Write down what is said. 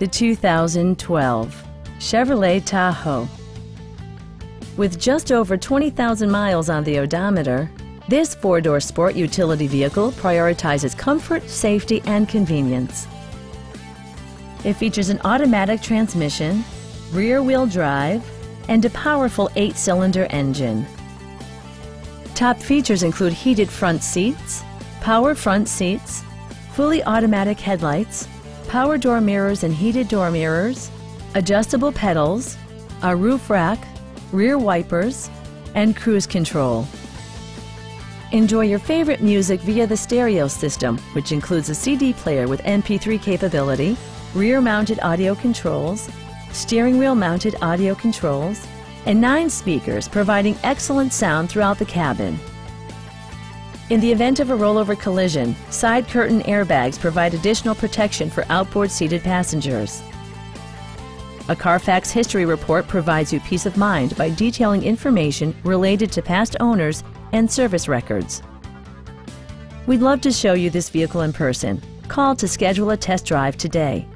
the 2012 Chevrolet Tahoe. With just over 20,000 miles on the odometer, this four-door sport utility vehicle prioritizes comfort, safety, and convenience. It features an automatic transmission, rear-wheel drive, and a powerful 8-cylinder engine. Top features include heated front seats, power front seats, fully automatic headlights, power door mirrors and heated door mirrors, adjustable pedals, a roof rack, rear wipers, and cruise control. Enjoy your favorite music via the stereo system, which includes a CD player with MP3 capability, rear-mounted audio controls, steering wheel-mounted audio controls, and 9 speakers providing excellent sound throughout the cabin. In the event of a rollover collision, side curtain airbags provide additional protection for outboard seated passengers. A Carfax history report provides you peace of mind by detailing information related to past owners and service records. We'd love to show you this vehicle in person. Call to schedule a test drive today.